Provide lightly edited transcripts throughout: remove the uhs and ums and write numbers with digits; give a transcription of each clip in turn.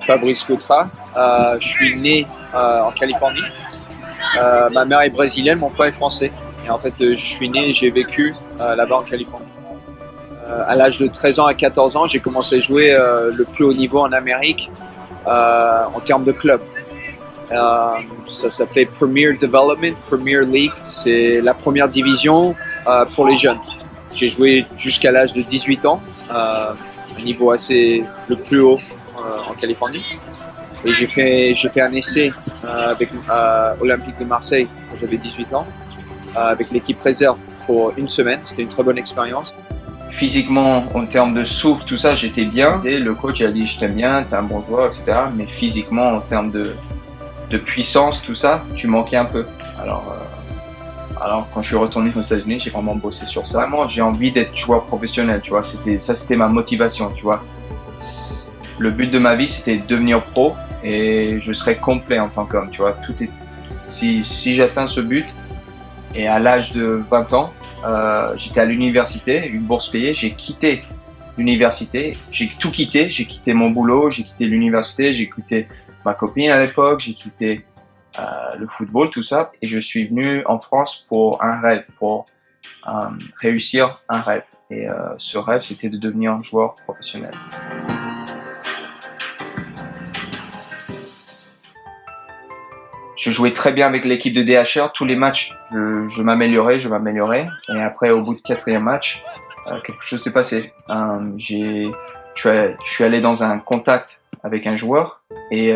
Fabrice Cotra. Je suis né en Californie. Ma mère est brésilienne, mon père est français. Et en fait, je suis né et j'ai vécu là-bas en Californie. À l'âge de 13 ans à 14 ans, j'ai commencé à jouer le plus haut niveau en Amérique en termes de club. Ça s'appelait Premier Development, Premier League. C'est la première division pour les jeunes. J'ai joué jusqu'à l'âge de 18 ans, un niveau assez le plus haut en Californie. Et j'ai fait un essai avec Olympique de Marseille quand j'avais 18 ans, avec l'équipe réserve pour une semaine. C'était une très bonne expérience. Physiquement, en termes de souffle, tout ça, j'étais bien. Le coach a dit je t'aime bien, t'es un bon joueur, etc. Mais physiquement, en termes de puissance, tout ça, tu manquais un peu. Alors quand je suis retourné aux États-Unis, j'ai vraiment bossé sur ça. Vraiment, j'ai envie d'être joueur professionnel, tu vois. C'était ma motivation, tu vois. Le but de ma vie, c'était de devenir pro et je serais complet en tant qu'homme, tu vois. Si j'atteins ce but et à l'âge de 20 ans, j'étais à l'université, une bourse payée, j'ai quitté l'université, j'ai tout quitté, j'ai quitté mon boulot, j'ai quitté l'université, j'ai quitté ma copine à l'époque, j'ai quitté le football, tout ça, et je suis venu en France pour un rêve, pour réussir un rêve. Et ce rêve, c'était de devenir joueur professionnel. Je jouais très bien avec l'équipe de DHR, tous les matchs, je m'améliorais. Et après, au bout du 4e match, quelque chose s'est passé. Je suis allé dans un contact avec un joueur et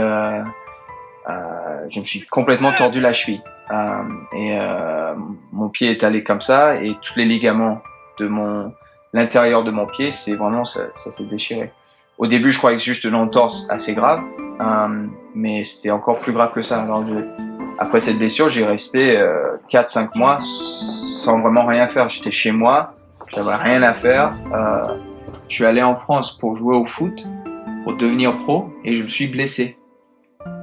je me suis complètement tordu la cheville. Mon pied est allé comme ça et tous les ligaments de l'intérieur de mon pied, c'est vraiment ça s'est déchiré. Au début, je croyais que c'est juste une entorse assez grave, mais c'était encore plus grave que ça. Alors après cette blessure, j'ai resté 4-5 mois sans vraiment rien faire. J'étais chez moi, j'avais rien à faire. Je suis allé en France pour jouer au foot, pour devenir pro, et je me suis blessé.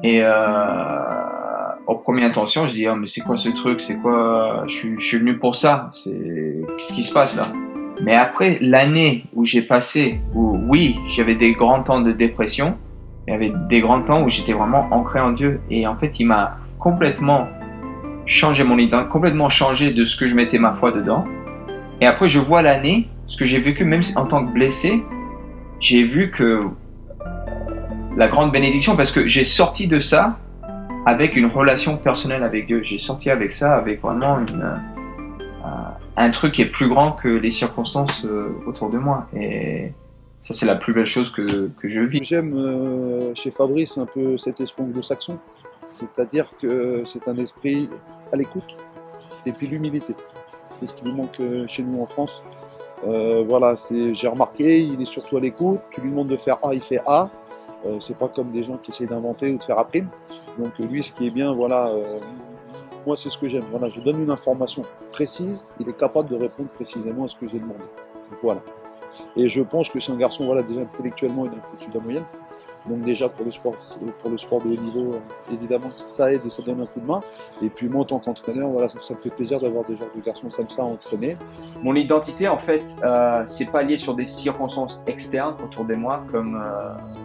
Et en première intention, je dis mais c'est quoi ce truc, c'est quoi, je suis venu pour ça, qu'est-ce qui se passe là? Mais après l'année où j'ai passé, où oui, j'avais des grands temps de dépression, il y avait des grands temps où j'étais vraiment ancré en Dieu, et en fait il m'a complètement changé mon identité, complètement changé de ce que je mettais ma foi dedans. Et après je vois l'année, ce que j'ai vécu, même en tant que blessé, j'ai vu que la grande bénédiction, parce que j'ai sorti de ça avec une relation personnelle avec Dieu. J'ai sorti avec ça, avec vraiment un truc qui est plus grand que les circonstances autour de moi. Et ça, c'est la plus belle chose que je vis. J'aime chez Fabrice un peu cet esprit anglo-saxon, c'est-à-dire que c'est un esprit à l'écoute et puis l'humilité. C'est ce qui nous manque chez nous en France. Voilà, j'ai remarqué, il est surtout à l'écoute. Tu lui demandes de faire A, il fait A. C'est pas comme des gens qui essayent d'inventer ou de faire à prime. Donc lui, ce qui est bien, voilà, moi c'est ce que j'aime. Voilà, je donne une information précise, il est capable de répondre précisément à ce que j'ai demandé. Donc voilà. Et je pense que c'est un garçon, voilà, déjà intellectuellement, il est un peu au-dessus de la moyenne. Donc déjà pour le sport de haut niveau, évidemment ça aide et ça donne un coup de main. Et puis moi en tant qu'entraîneur, voilà, ça me fait plaisir d'avoir des genres de garçons comme ça à entraîner. Mon identité en fait, c'est pas lié sur des circonstances externes autour de moi, comme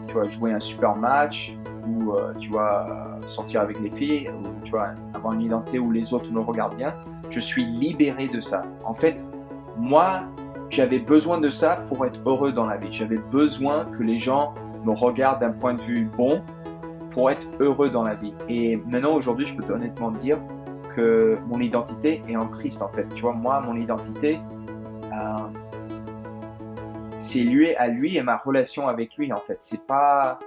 tu vois, jouer un super match ou tu vois, sortir avec les filles, ou tu vois, avoir une identité où les autres me regardent bien. Je suis libéré de ça. En fait, moi, j'avais besoin de ça pour être heureux dans la vie. J'avais besoin que les gens me regardent d'un point de vue bon pour être heureux dans la vie. Et maintenant, aujourd'hui, je peux honnêtement dire que mon identité est en Christ, en fait. Tu vois, moi, mon identité, c'est lié à lui et ma relation avec lui, en fait. C'est pas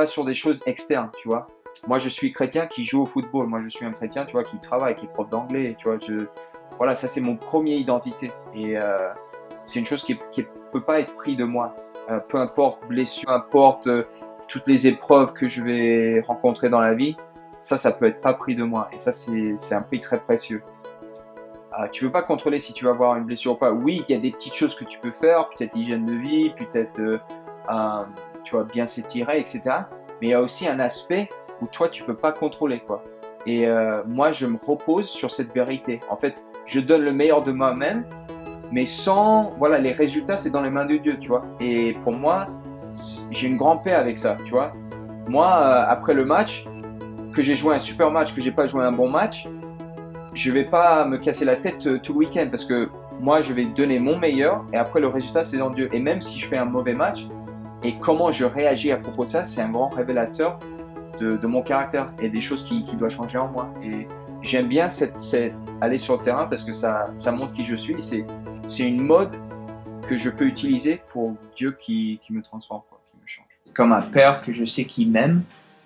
sur des choses externes, tu vois. Moi, je suis chrétien qui joue au football. Moi, je suis un chrétien, tu vois, qui travaille, qui est prof d'anglais, tu vois. Voilà, ça, c'est mon premier identité. Et c'est une chose qui peut pas être prise de moi. Peu importe blessure, peu importe toutes les épreuves que je vais rencontrer dans la vie, ça peut être pas pris de moi. Et ça, c'est un prix très précieux. Tu peux pas contrôler si tu vas avoir une blessure ou pas. Oui, il y a des petites choses que tu peux faire, peut-être l'hygiène de vie, peut-être tu vois, bien s'étirer, etc. Mais il y a aussi un aspect où toi, tu peux pas contrôler, quoi. Et moi, je me repose sur cette vérité. En fait, je donne le meilleur de moi-même, mais voilà, les résultats, c'est dans les mains de Dieu, tu vois. Et pour moi, j'ai une grande paix avec ça, tu vois. Moi, après le match, que j'ai joué un super match, que j'ai pas joué un bon match, je vais pas me casser la tête tout le week-end parce que moi, je vais donner mon meilleur et après le résultat, c'est dans Dieu. Et même si je fais un mauvais match, et comment je réagis à propos de ça, c'est un grand révélateur de mon caractère et des choses qui doivent changer en moi. Et j'aime bien aller sur le terrain parce que ça montre qui je suis. C'est une mode que je peux utiliser pour Dieu qui me transforme, quoi, qui me change. C'est comme un père que je sais qui m'aime.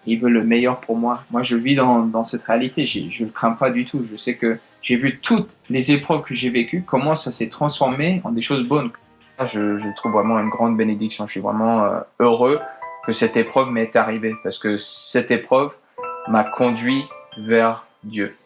Il veut le meilleur pour moi. Moi, je vis dans cette réalité. Je ne crains pas du tout. Je sais que j'ai vu toutes les épreuves que j'ai vécues, comment ça s'est transformé en des choses bonnes. Je trouve vraiment une grande bénédiction. Je suis vraiment heureux que cette épreuve m'est arrivée parce que cette épreuve m'a conduit vers Dieu.